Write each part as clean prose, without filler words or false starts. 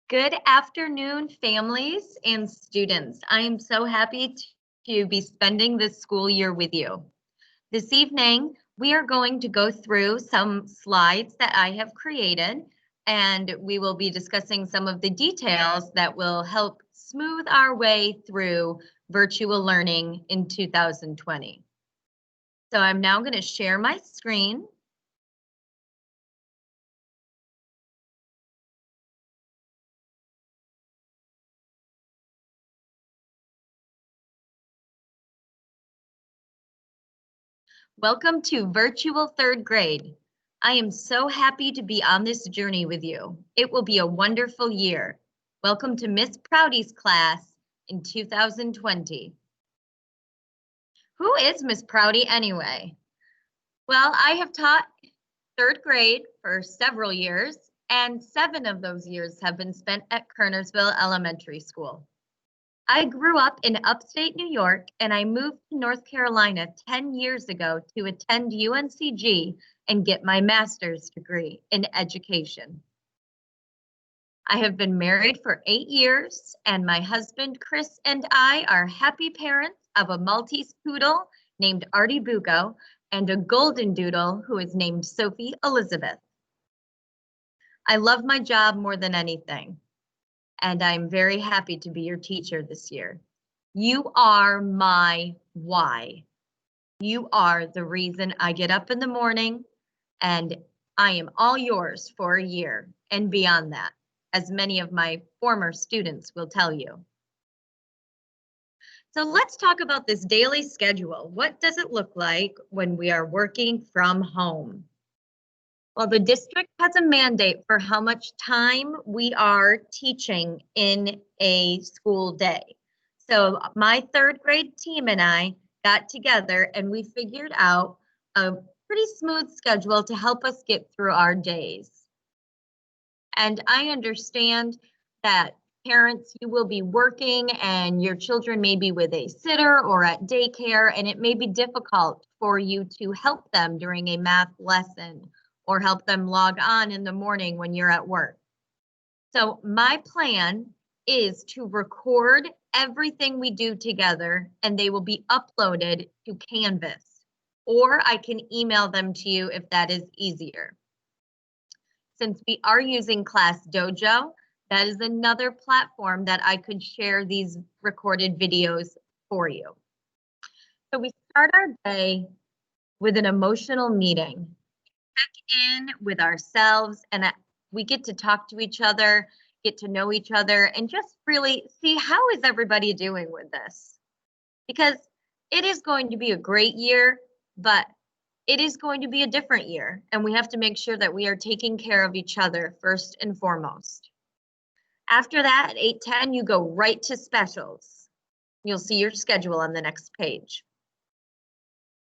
Good afternoon, families and students. I am so happy to be spending this school year with you. This evening, we are going to go through some slides that I have created, and we will be discussing some of the details that will help smooth our way through virtual learning in 2020. So I'm now going to share my screen. Welcome to virtual third grade. I am so happy to be on this journey with you. It will be a wonderful year. Welcome to Ms Prouty's class in 2020. Who is Ms Prouty anyway? Well, I have taught third grade for several years, and 7 of those years have been spent at Kernersville Elementary School. I grew up in upstate New York, and I moved to North Carolina 10 years ago to attend UNCG and get my master's degree in education. I have been married for 8 years, and my husband Chris and I are happy parents of a Maltese poodle named Artie Bugo and a golden doodle who is named Sophie Elizabeth. I love my job more than anything, and I'm very happy to be your teacher this year. You are my why. You are the reason I get up in the morning, and I am all yours for a year and beyond that, as many of my former students will tell you. So let's talk about this daily schedule. What does it look like when we are working from home? Well, the district has a mandate for how much time we are teaching in a school day. So my third grade team and I got together and we figured out a pretty smooth schedule to help us get through our days. And I understand that parents, you will be working and your children may be with a sitter or at daycare, and it may be difficult for you to help them during a math lesson or help them log on in the morning when you're at work. So my plan is to record everything we do together, and they will be uploaded to Canvas, or I can email them to you if that is easier. Since we are using Class Dojo, that is another platform that I could share these recorded videos for you. So we start our day with an emotional meeting. Check in with ourselves, and we get to talk to each other, get to know each other, and just really see how is everybody doing with this. Because it is going to be a great year, but it is going to be a different year, and we have to make sure that we are taking care of each other first and foremost. After that, at 8:10, you go right to specials. You'll see your schedule on the next page.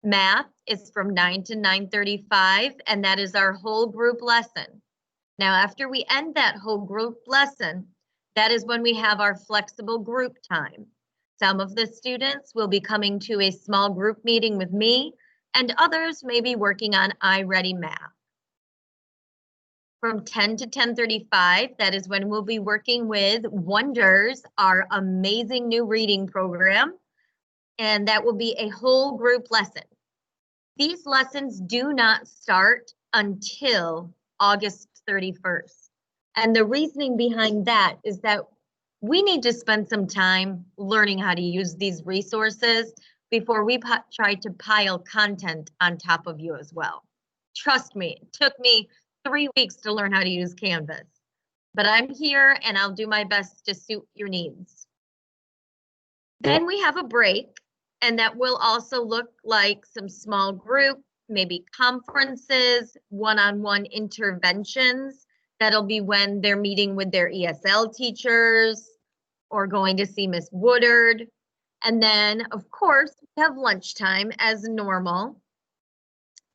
Math is from 9 to 9:35, and that is our whole group lesson. Now, after we end that whole group lesson, that is when we have our flexible group time. Some of the students will be coming to a small group meeting with me, and others may be working on iReady Math. From 10 to 10:35, that is when we'll be working with Wonders, our amazing new reading program, and that will be a whole group lesson. These lessons do not start until August 31st. And the reasoning behind that is that we need to spend some time learning how to use these resources before we try to pile content on top of you as well. Trust me, it took me 3 weeks to learn how to use Canvas, but I'm here and I'll do my best to suit your needs. Then we have a break, and that will also look like some small group, maybe conferences, one-on-one interventions. That'll be when they're meeting with their ESL teachers or going to see Miss Woodard. And then, of course, we have lunchtime as normal.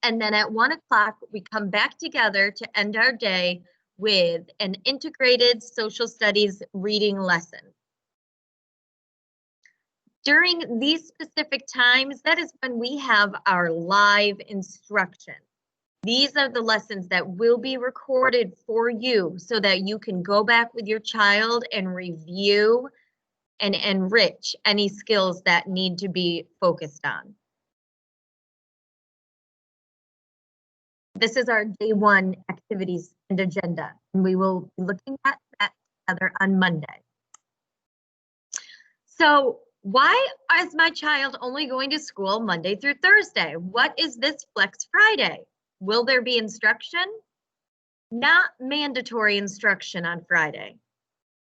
And then at 1 o'clock, we come back together to end our day with an integrated social studies reading lesson. During these specific times, that is when we have our live instruction. These are the lessons that will be recorded for you so that you can go back with your child and review and enrich any skills that need to be focused on. This is our day one activities and agenda, and we will be looking at that together on Monday. So why is my child only going to school Monday through Thursday? What is this Flex Friday? Will there be instruction? Not mandatory instruction on Friday.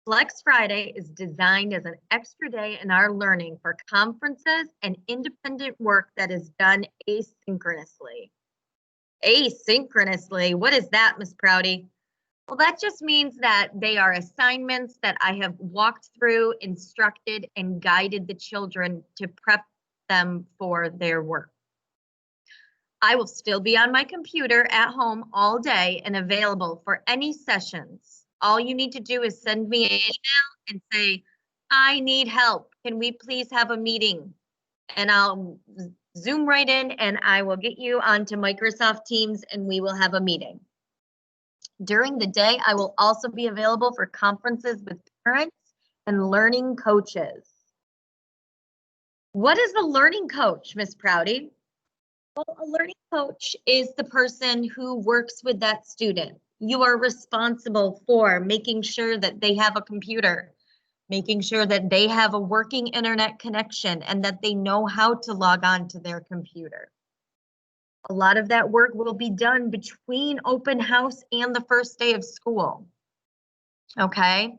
Flex Friday is designed as an extra day in our learning for conferences and independent work that is done asynchronously. Asynchronously, what is that, Ms Prouty? Well, that just means that they are assignments that I have walked through, instructed, and guided the children to prep them for their work. I will still be on my computer at home all day and available for any sessions. All you need to do is send me an email and say, I need help. Can we please have a meeting? And I'll Zoom right in and I will get you onto Microsoft Teams and we will have a meeting. During the day, I will also be available for conferences with parents and learning coaches. What is a learning coach, Ms. Prouty? Well, a learning coach is the person who works with that student. You are responsible for making sure that they have a computer, making sure that they have a working internet connection and that they know how to log on to their computer. A lot of that work will be done between open house and the first day of school. Okay,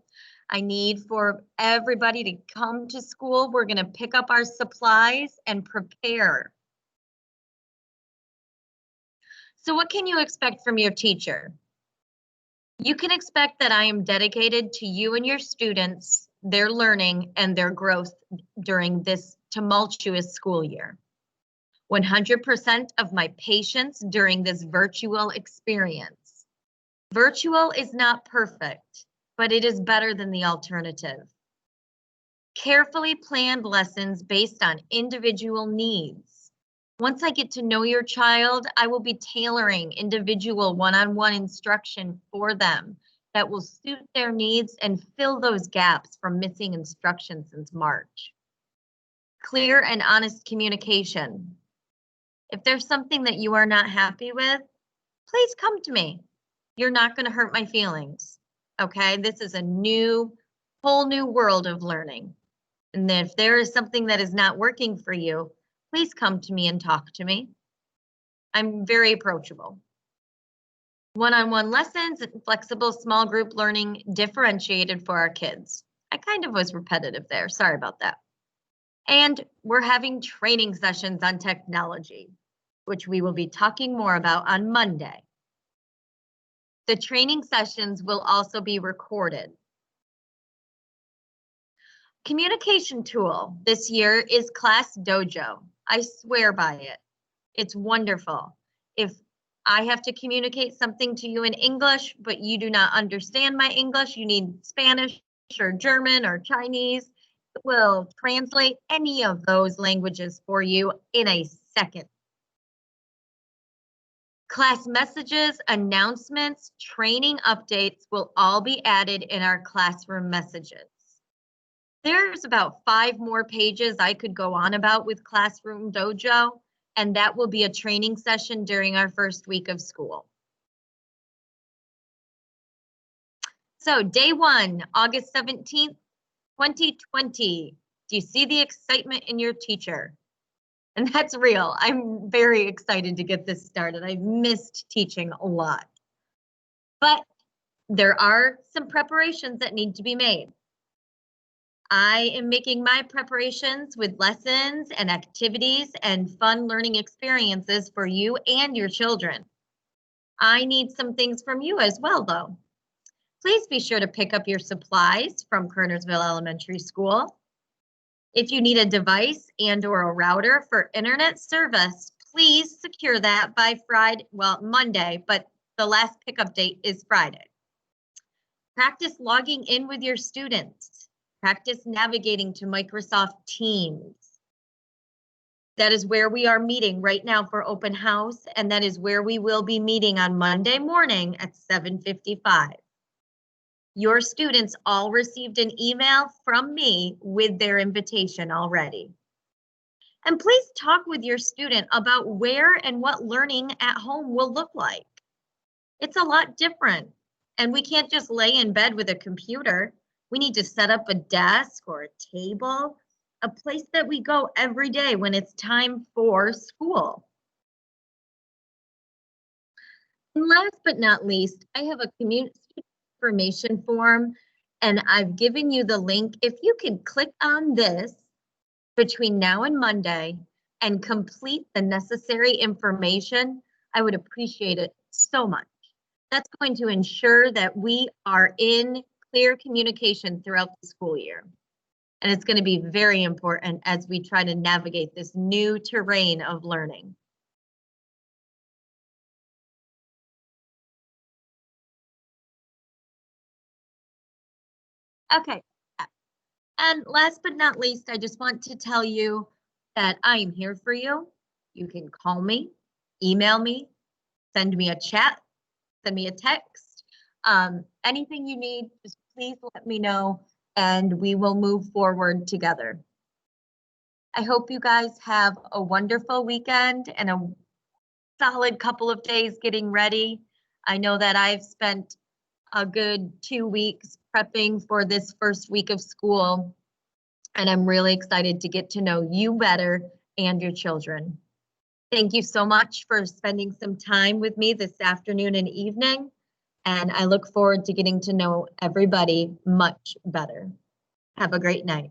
I need for everybody to come to school. We're going to pick up our supplies and prepare. So what can you expect from your teacher? You can expect that I am dedicated to you and your students, their learning, and their growth during this tumultuous school year. 100% of my patience during this virtual experience. Virtual is not perfect, but it is better than the alternative. Carefully planned lessons based on individual needs. Once I get to know your child, I will be tailoring individual one-on-one instruction for them that will suit their needs and fill those gaps from missing instruction since March. Clear and honest communication. If there's something that you are not happy with, please come to me. You're not going to hurt my feelings. Okay, this is a whole new world of learning. And if there is something that is not working for you, please come to me and talk to me. I'm very approachable. One-on-one lessons and flexible small group learning differentiated for our kids. I kind of was repetitive there. Sorry about that. And we're having training sessions on technology, which we will be talking more about on Monday. The training sessions will also be recorded. Communication tool this year is Class Dojo. I swear by it. It's wonderful. If I have to communicate something to you in English, but you do not understand my English, you need Spanish or German or Chinese, it will translate any of those languages for you in a second. Class messages, announcements, training updates will all be added in our classroom messages. There's about 5 more pages I could go on about with Classroom Dojo, and that will be a training session during our first week of school. So day 1, August 17th, 2020. Do you see the excitement in your teacher? And that's real. I'm very excited to get this started. I've missed teaching a lot. But there are some preparations that need to be made. I am making my preparations with lessons and activities and fun learning experiences for you and your children. I need some things from you as well, though. Please be sure to pick up your supplies from Kernersville Elementary School. If you need a device and/or a router for internet service, please secure that by Monday, but the last pickup date is Friday. Practice logging in with your students. Practice navigating to Microsoft Teams. That is where we are meeting right now for open house, and that is where we will be meeting on Monday morning at 7:55. Your students all received an email from me with their invitation already. And please talk with your student about where and what learning at home will look like. It's a lot different, and we can't just lay in bed with a computer. We need to set up a desk or a table, a place that we go every day when it's time for school. And last but not least, I have a community information form, and I've given you the link. If you can click on this between now and Monday and complete the necessary information, I would appreciate it so much. That's going to ensure that we are in clear communication throughout the school year. And it's going to be very important as we try to navigate this new terrain of learning. Okay. And last but not least, I just want to tell you that I am here for you. You can call me, email me, send me a chat, send me a text. Anything you need, just please let me know and we will move forward together. I hope you guys have a wonderful weekend and a solid couple of days getting ready. I know that I've spent a good 2 weeks prepping for this first week of school, and I'm really excited to get to know you better and your children. Thank you so much for spending some time with me this afternoon and evening, and I look forward to getting to know everybody much better. Have a great night.